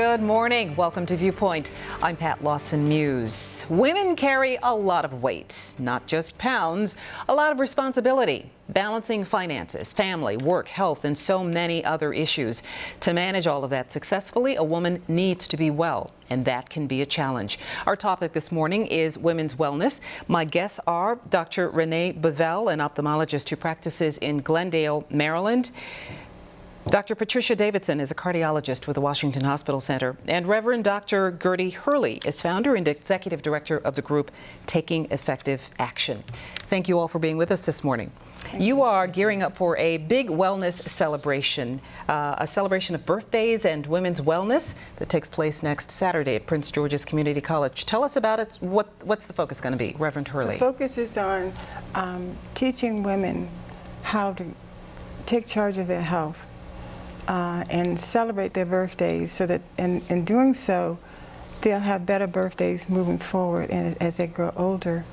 Good morning. Welcome to ViewPoint. I'm Pat Lawson-Muse. Women carry a lot of weight, not just pounds, a lot of responsibility, balancing finances, family, work, health, and so many other issues. To manage all of that successfully, a woman needs to be well, and that can be a challenge. Our topic this morning is women's wellness. My guests are Dr. Renee Bevell, an ophthalmologist who practices in Glendale, Maryland. Dr. Patricia Davidson is a cardiologist with the Washington Hospital Center, and Reverend Dr. Gertie Hurley is founder and executive director of the group Taking Effective Action. Thank you all for being with us this morning. You are gearing up for a big wellness celebration, a celebration of birthdays and women's wellness that takes place next Saturday at Prince George's Community College. Tell us about it. What's the focus going to be, Reverend Hurley? The focus is on teaching women how to take charge of their health. And celebrate their birthdays so that in doing so, they'll have better birthdays moving forward and as they grow older.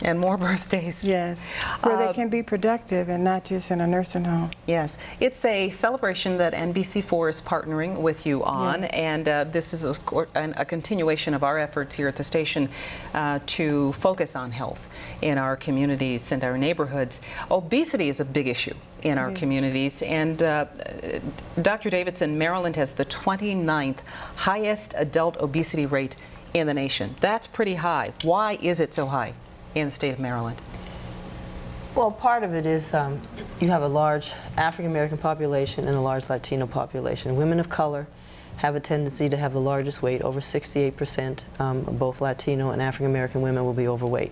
And more birthdays. Yes, where they can be productive and not just in a nursing home. Yes, it's a celebration that NBC4 is partnering with you on, yes. And this is a continuation of our efforts here at the station to focus on health in our communities and our neighborhoods. Obesity is a big issue in our communities, and Dr. Davidson, Maryland has the 29th highest adult obesity rate in the nation. That's pretty high. Why is it so high in the state of Maryland? Well, part of it is you have a large African-American population and a large Latino population. Women of color have a tendency to have the largest weight. Over 68% of both Latino and African-American women will be overweight.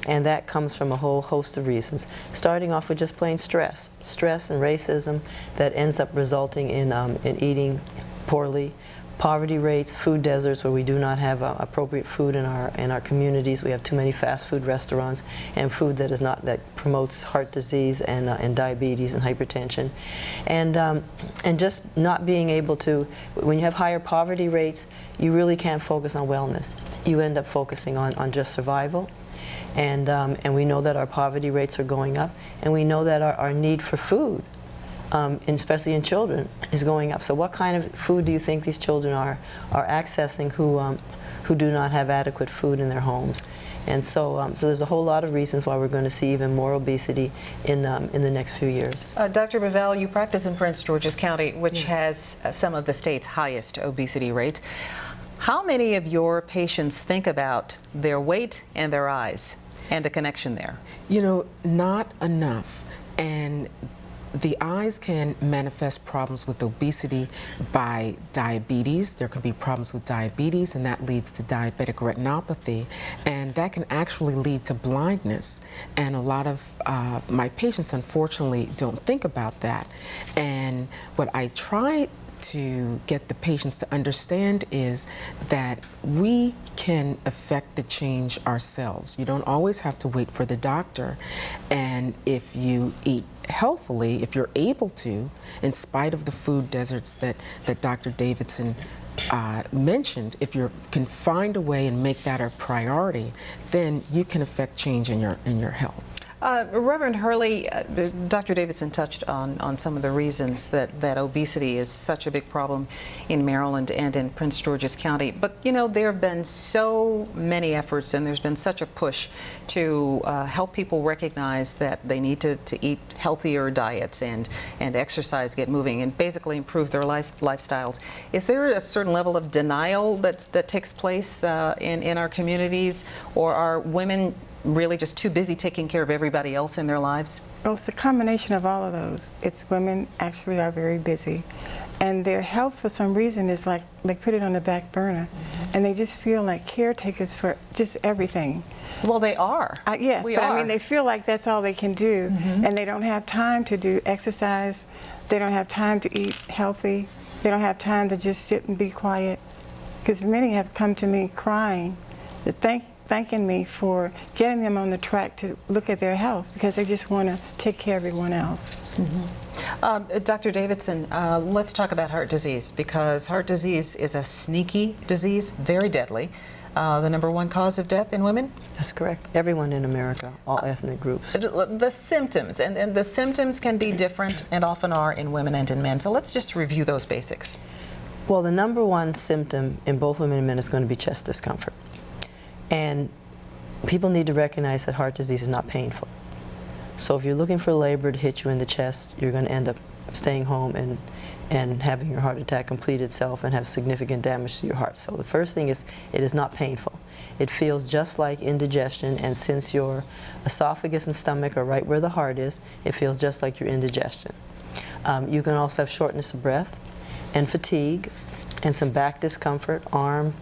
And that comes from a whole host of reasons, starting off with just plain stress. Stress and racism that ends up resulting in eating poorly. Poverty rates, food deserts where we do not have appropriate food in our communities. We have too many fast food restaurants and food that promotes heart disease and diabetes and hypertension, and just not being able to. When you have higher poverty rates, you really can't focus on wellness. You end up focusing on just survival, and we know that our poverty rates are going up, and we know that our need for food, especially in children, is going up. So what kind of food do you think these children are accessing who do not have adequate food in their homes? And so there's a whole lot of reasons why we're going to see even more obesity in the next few years. Dr. Bevell, you practice in Prince George's County, which Yes. has some of the state's highest obesity rates. How many of your patients think about their weight and their eyes and the connection there? You know, not enough. And the eyes can manifest problems with obesity by diabetes. There can be problems with diabetes, and that leads to diabetic retinopathy, and that can actually lead to blindness. And a lot of my patients, unfortunately, don't think about that. And what I try to get the patients to understand is that we can affect the change ourselves. You don't always have to wait for the doctor. And if you eat healthily, if you're able to, in spite of the food deserts that Dr. Davidson mentioned, if you can find a way and make that a priority, then you can affect change in your health. Reverend Hurley, Dr. Davidson touched on some of the reasons that obesity is such a big problem in Maryland and in Prince George's County. But, you know, there have been so many efforts, and there's been such a push to help people recognize that they need to eat healthier diets and exercise, get moving, and basically improve their lifestyles. Is there a certain level of denial that takes place in our communities, or are women really just too busy taking care of everybody else in their lives? Well, it's a combination of all of those. It's women actually are very busy, and their health for some reason is like they put it on the back burner, and they just feel like caretakers for just everything. Well, they are. Yes, but I mean, they feel like that's all they can do, and they don't have time to do exercise. They don't have time to eat healthy. They don't have time to just sit and be quiet, because many have come to me crying, thanking me for getting them on the track to look at their health, because they just want to take care of everyone else. Dr. Davidson, let's talk about heart disease, because heart disease is a sneaky disease, very deadly. The #1 cause of death in women? That's correct. Everyone in America, all ethnic groups. The symptoms, and the symptoms can be different and often are in women and in men. So let's just review those basics. Well, the number one symptom in both women and men is going to be chest discomfort. And people need to recognize that heart disease is not painful. So if you're looking for labor to hit you in the chest, you're going to end up staying home and having your heart attack complete itself and have significant damage to your heart. So the first thing is, it is not painful. It feels just like indigestion, and since your esophagus and stomach are right where the heart is, it feels just like your indigestion. You can also have shortness of breath and fatigue and some back discomfort, arm,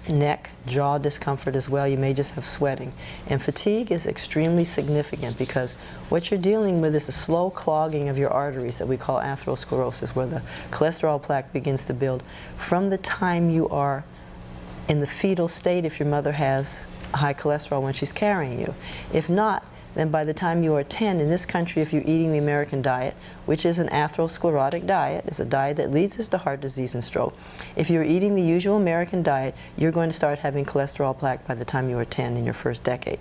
neck, jaw discomfort as well. You may just have sweating. And fatigue is extremely significant because what you're dealing with is a slow clogging of your arteries that we call atherosclerosis, where the cholesterol plaque begins to build from the time you are in the fetal state if your mother has high cholesterol when she's carrying you. If not, then by the time you are 10, in this country, if you're eating the American diet, which is an atherosclerotic diet, it's a diet that leads us to heart disease and stroke. If you're eating the usual American diet, you're going to start having cholesterol plaque by the time you are 10 in your first decade.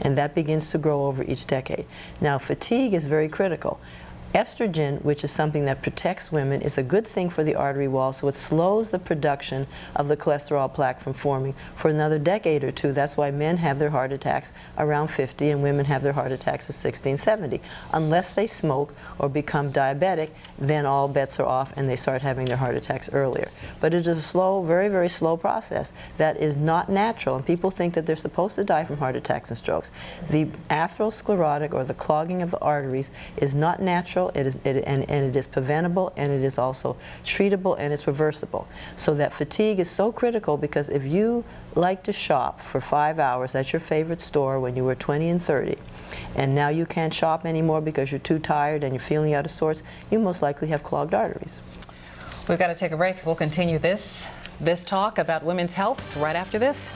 And that begins to grow over each decade. Now, fatigue is very critical. Estrogen, which is something that protects women, is a good thing for the artery wall, so it slows the production of the cholesterol plaque from forming for another decade or two. That's why men have their heart attacks around 50 and women have their heart attacks at 60 and 70. Unless they smoke or become diabetic, then all bets are off and they start having their heart attacks earlier. But it is a slow, very, very slow process that is not natural, and people think that they're supposed to die from heart attacks and strokes. The atherosclerotic, or the clogging of the arteries, is not natural. It is preventable, and it is also treatable, and it's reversible. So that fatigue is so critical, because if you like to shop for 5 hours at your favorite store when you were 20 and 30, and now you can't shop anymore because you're too tired and you're feeling out of sorts, you most likely have clogged arteries. We've got to take a break. We'll continue this talk about women's health right after this.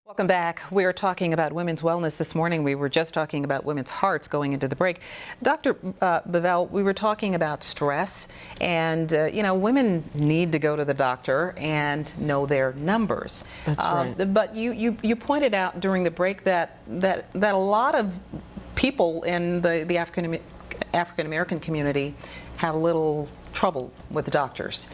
Welcome back. We're talking about women's wellness this morning. We were just talking about women's hearts going into the break. Dr. Bevell, we were talking about stress, and you know, women need to go to the doctor and know their numbers. That's right. But you pointed out during the break that a lot of people in the African American community have a little trouble with the doctors.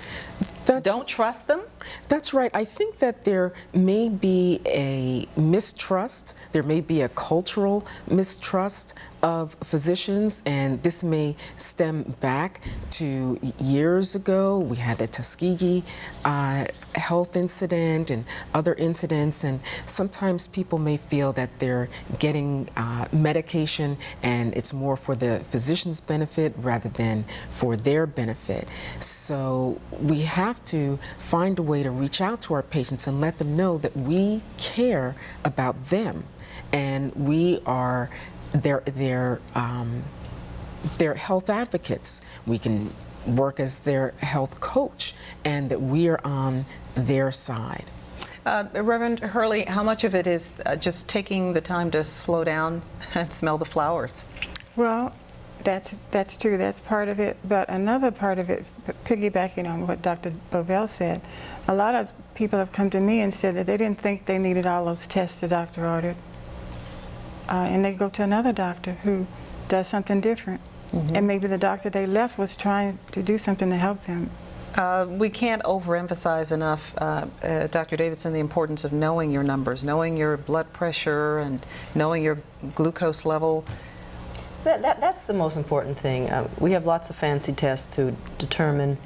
Don't trust them? That's right. I think that there may be a mistrust, there may be a cultural mistrust of physicians, and this may stem back to years ago. We had the Tuskegee health incident and other incidents, and sometimes people may feel that they're getting medication and it's more for the physician's benefit rather than for their benefit. So we have to find a way to reach out to our patients and let them know that we care about them and we are their health advocates. We can work as their health coach, and that we are on their side. Reverend Hurley, how much of it is just taking the time to slow down and smell the flowers? Well, that's true. That's part of it. But another part of it, piggybacking on what Dr. Bovell said, a lot of people have come to me and said that they didn't think they needed all those tests the doctor ordered. And they go to another doctor who does something different. Mm-hmm. And maybe the doctor they left was trying to do something to help them. We can't overemphasize enough, Dr. Davidson, the importance of knowing your numbers, knowing your blood pressure and knowing your glucose level. That's the most important thing. We have lots of fancy tests to determine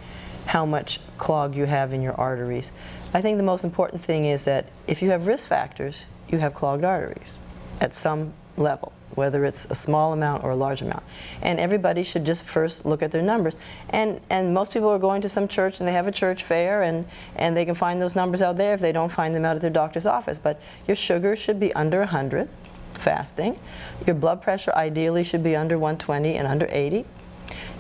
how much clog you have in your arteries. I think the most important thing is that if you have risk factors, you have clogged arteries at some level, whether it's a small amount or a large amount. And everybody should just first look at their numbers. And most people are going to some church and they have a church fair, and they can find those numbers out there if they don't find them out at their doctor's office. But your sugar should be under 100, fasting. Your blood pressure ideally should be under 120 and under 80.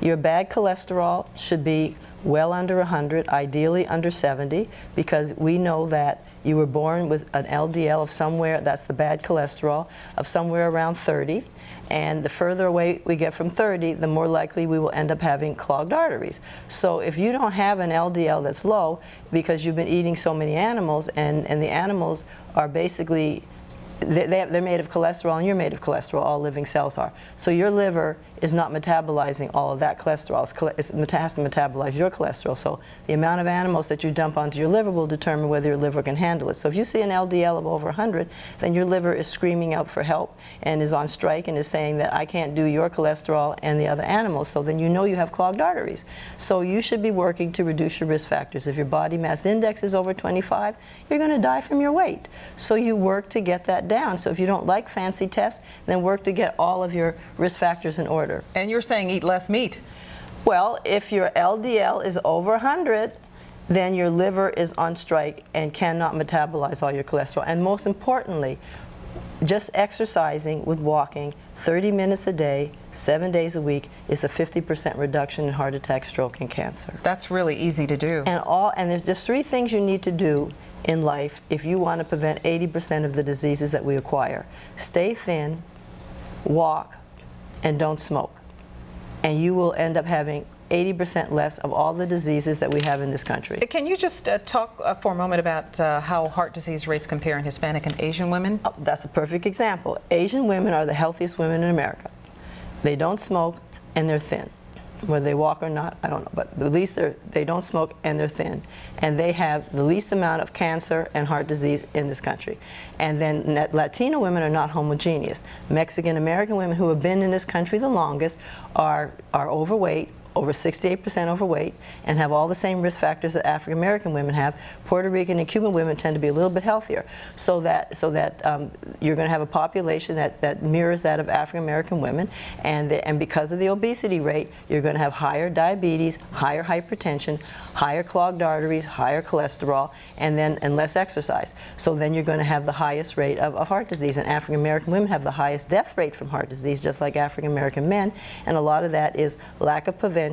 Your bad cholesterol should be well under 100, ideally under 70, because we know that you were born with an LDL of somewhere, that's the bad cholesterol, of somewhere around 30. And the further away we get from 30, the more likely we will end up having clogged arteries. So if you don't have an LDL that's low, because you've been eating so many animals, and the animals are basically, they're made of cholesterol, and you're made of cholesterol, all living cells are. So your liver is not metabolizing all of that cholesterol. It has to metabolize your cholesterol. So the amount of animals that you dump onto your liver will determine whether your liver can handle it. So if you see an LDL of over 100, then your liver is screaming out for help and is on strike and is saying that I can't do your cholesterol and the other animals. So then you know you have clogged arteries. So you should be working to reduce your risk factors. If your body mass index is over 25, you're going to die from your weight. So you work to get that down. So if you don't like fancy tests, then work to get all of your risk factors in order. And you're saying eat less meat. Well, if your LDL is over 100, then your liver is on strike and cannot metabolize all your cholesterol. And most importantly, just exercising with walking 30 minutes a day, 7 days a week, is a 50% reduction in heart attack, stroke, and cancer. That's really easy to do. And there's just 3 things you need to do in life if you want to prevent 80% of the diseases that we acquire. Stay thin, walk, and don't smoke. And you will end up having 80% less of all the diseases that we have in this country. Can you just talk for a moment about how heart disease rates compare in Hispanic and Asian women? Oh, that's a perfect example. Asian women are the healthiest women in America. They don't smoke and they're thin. Whether they walk or not, I don't know, but at least they don't smoke and they're thin. And they have the least amount of cancer and heart disease in this country. And then Latino women are not homogeneous. Mexican American women who have been in this country the longest are overweight, over 68% overweight, and have all the same risk factors that African American women have. Puerto Rican and Cuban women tend to be a little bit healthier, so that you're going to have a population that mirrors that of African American women, and because of the obesity rate, you're going to have higher diabetes, higher hypertension, higher clogged arteries, higher cholesterol, and less exercise. So then you're going to have the highest rate of heart disease, and African American women have the highest death rate from heart disease, just like African American men, and a lot of that is lack of prevention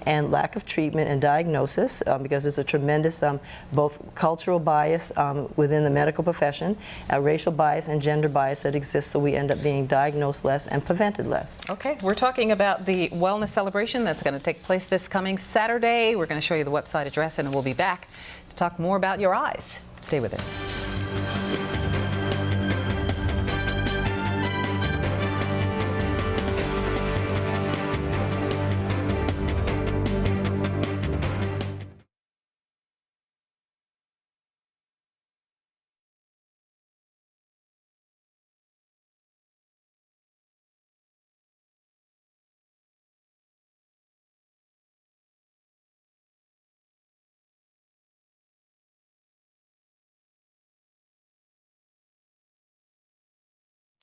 and lack of treatment and diagnosis, because there's a tremendous both cultural bias within the medical profession, racial bias and gender bias that exists, so we end up being diagnosed less and prevented less. Okay, we're talking about the wellness celebration that's going to take place this coming Saturday. We're going to show you the website address, and we'll be back to talk more about your eyes. Stay with us.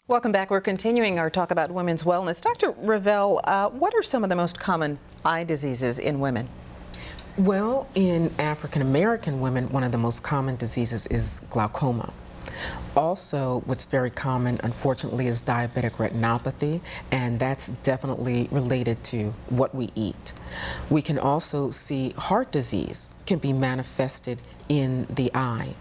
Welcome back. We're continuing our talk about women's wellness. Dr. Ravel, what are some of the most common eye diseases in women? Well, in African American women, one of the most common diseases is glaucoma. Also, what's very common, unfortunately, is diabetic retinopathy, and that's definitely related to what we eat. We can also see heart disease can be manifested in the eye.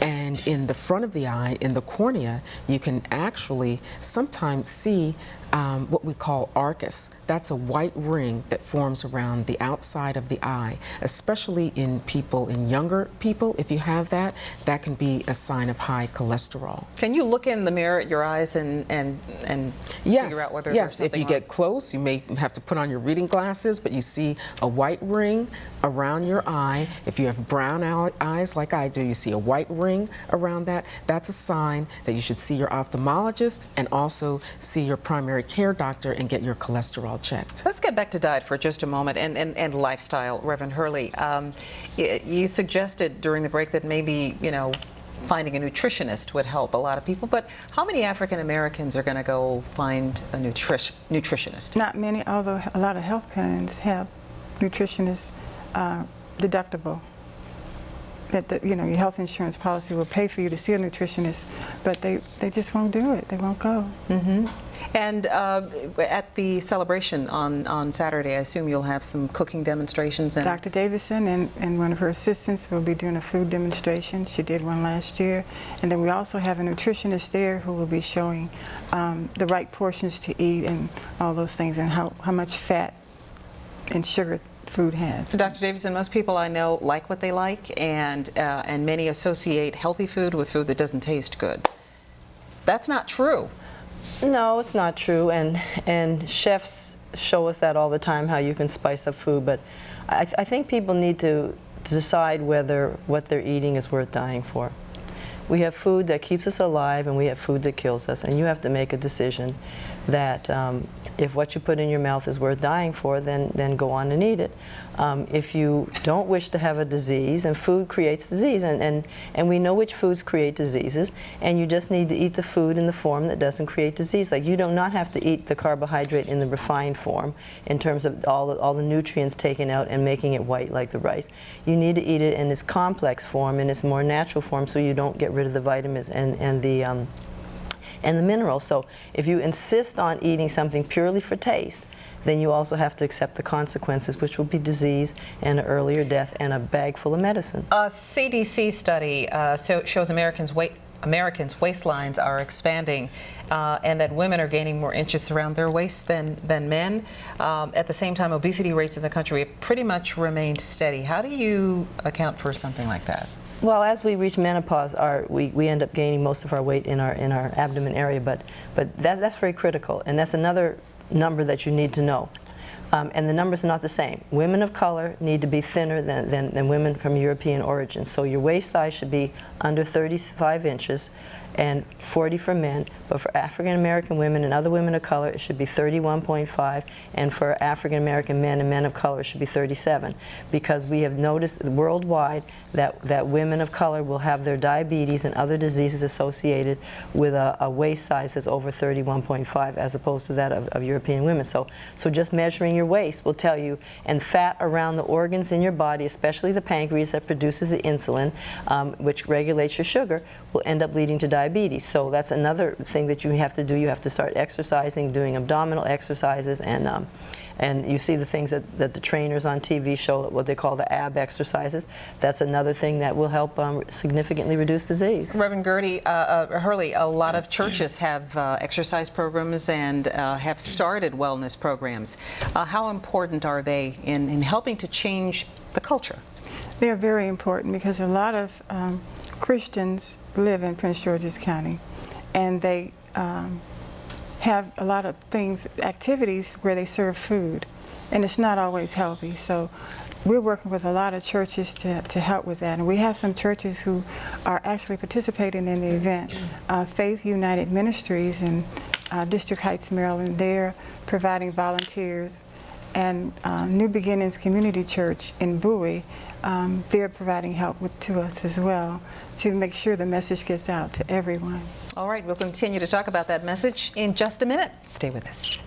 And in the front of the eye, in the cornea, you can actually sometimes see what we call arcus. That's a white ring that forms around the outside of the eye, especially in younger people. If you have that, that can be a sign of high cholesterol. Can you look in the mirror at your eyes and figure out whether there's something if you get close, you may have to put on your reading glasses, but you see a white ring around your eye. If you have brown eyes like I do, you see a white ring around that. That's a sign that you should see your ophthalmologist and also see your primary care doctor and get your cholesterol checked. Let's get back to diet for just a moment and lifestyle. Reverend Hurley, you suggested during the break that maybe, finding a nutritionist would help a lot of people, but how many African Americans are going to go find a nutritionist? Not many, although a lot of health plans have nutritionists deductible. That your health insurance policy will pay for you to see a nutritionist, but they just won't do it. They won't go. Mm-hmm. And at the celebration on Saturday, I assume you'll have some cooking demonstrations. And Dr. Davison and one of her assistants will be doing a food demonstration. She did one last year. And then we also have a nutritionist there who will be showing the right portions to eat and all those things, and how much fat and sugar food has. So Dr. Davison, most people I know like what they like, and many associate healthy food with food that doesn't taste good. That's not true. No, it's not true, and chefs show us that all the time, how you can spice up food, but I think people need to decide whether what they're eating is worth dying for. We have food that keeps us alive, and we have food that kills us, and you have to make a decision that if what you put in your mouth is worth dying for, then go on and eat it. If you don't wish to have a disease, and food creates disease, and we know which foods create diseases, and you just need to eat the food in the form that doesn't create disease. Like, you do not have to eat the carbohydrate in the refined form in terms of all the nutrients taken out and making it white like the rice. You need to eat it in its complex form, in its more natural form, so you don't get rid of the vitamins and the minerals. So if you insist on eating something purely for taste, then you also have to accept the consequences, which will be disease and an earlier death and a bag full of medicine. A CDC study shows Americans' waistlines are expanding, and that women are gaining more inches around their waists than men. At the same time, obesity rates in the country have pretty much remained steady. How do you account for something like that? Well, as we reach menopause, we end up gaining most of our weight in our abdomen area, but that's very critical, and that's another number that you need to know. And the numbers are not the same. Women of color need to be thinner than women from European origin. So your waist size should be under 35 inches and 40 for men, but for African American women and other women of color, it should be 31.5, and for African American men and men of color, it should be 37, because we have noticed worldwide that women of color will have their diabetes and other diseases associated with a waist size that's over 31.5 as opposed to that of European women. So just measuring your waist will tell you, and fat around the organs in your body, especially the pancreas that produces the insulin, which regulates your sugar, will end up leading to diabetes. So that's another thing that you have to do. You have to start exercising, doing abdominal exercises, and you see the things that the trainers on TV show, what they call the ab exercises. That's another thing that will help significantly reduce disease. Reverend Gertie Hurley, a lot of churches have exercise programs and have started wellness programs. How important are they in helping to change the culture? They are very important, because a lot of Christians live in Prince George's County, and they have a lot of activities where they serve food, and it's not always healthy. So we're working with a lot of churches to help with that, and we have some churches who are actually participating in the event. Faith United Ministries in District Heights, Maryland, they're providing volunteers, and New Beginnings Community Church in Bowie, they're providing help to us as well to make sure the message gets out to everyone. All right, we'll continue to talk about that message in just a minute. Stay with us.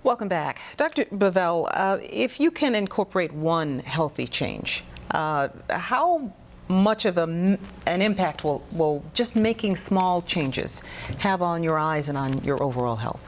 Welcome back. Dr. Bavell, if you can incorporate one healthy change, how much of an impact will just making small changes have on your eyes and on your overall health?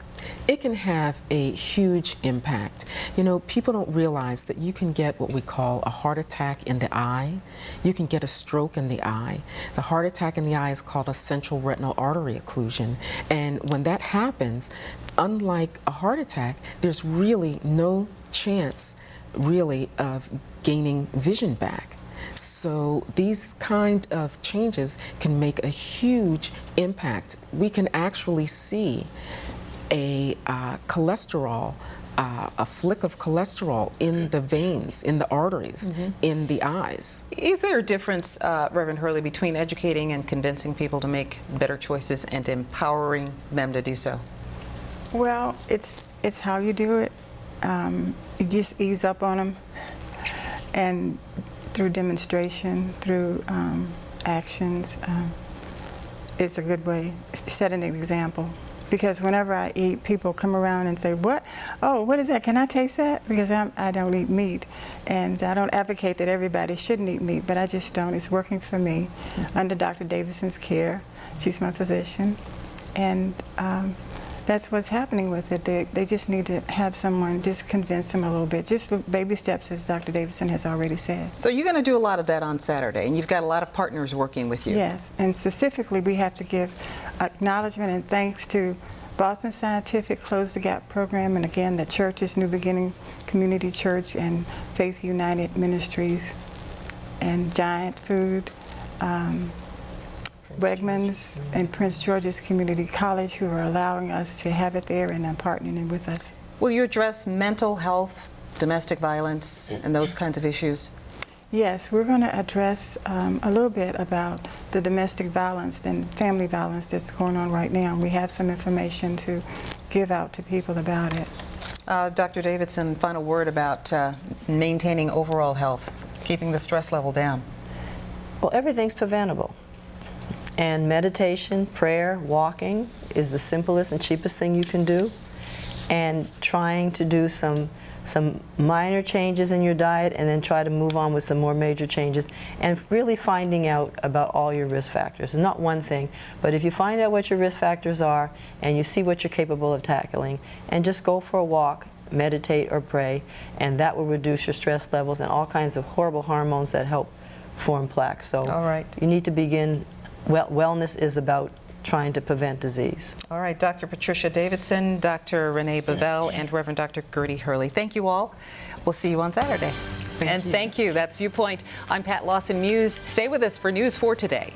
It can have a huge impact. You know, people don't realize that you can get what we call a heart attack in the eye. You can get a stroke in the eye. The heart attack in the eye is called a central retinal artery occlusion. And when that happens, unlike a heart attack, there's really no chance really of gaining vision back. So these kind of changes can make a huge impact. We can actually see a cholesterol a flick of cholesterol in the veins, in the arteries, in the eyes. Is there a difference, Reverend Hurley, between educating and convincing people to make better choices and empowering them to do so? Well, it's how you do it. You just ease up on them, and through demonstration, through actions, it's a good way. Set an example. Because whenever I eat, people come around and say, "What? Oh, what is that? Can I taste that?" Because I don't eat meat, and I don't advocate that everybody shouldn't eat meat, but I just don't. It's working for me under Dr. Davidson's care. She's my physician, and that's what's happening with it. They just need to have someone just convince them a little bit. Just baby steps, as Dr. Davidson has already said. So you're going to do a lot of that on Saturday, and you've got a lot of partners working with you. Yes, and specifically we have to give acknowledgement and thanks to Boston Scientific Close the Gap program, and again the churches, New Beginning Community Church and Faith United Ministries and Giant Food, Wegmans and Prince George's Community College, who are allowing us to have it there and are partnering with us. Will you address mental health, domestic violence, and those kinds of issues? Yes, we're going to address a little bit about the domestic violence and family violence that's going on right now. We have some information to give out to people about it. Dr. Davidson, final word about maintaining overall health, keeping the stress level down. Well, everything's preventable. And meditation, prayer, walking is the simplest and cheapest thing you can do. And trying to do some minor changes in your diet and then try to move on with some more major changes, and really finding out about all your risk factors. It's not one thing, but if you find out what your risk factors are and you see what you're capable of tackling, and just go for a walk, meditate or pray, and that will reduce your stress levels and all kinds of horrible hormones that help form plaques. So all right. You need to begin. Wellness is about trying to prevent disease. All right, Dr. Patricia Davidson, Dr. Renee Bavell, and Reverend Dr. Gertie Hurley. Thank you all. We'll see you on Saturday. Thank you. Thank you. That's Viewpoint. I'm Pat Lawson Muse. Stay with us for News 4 Today.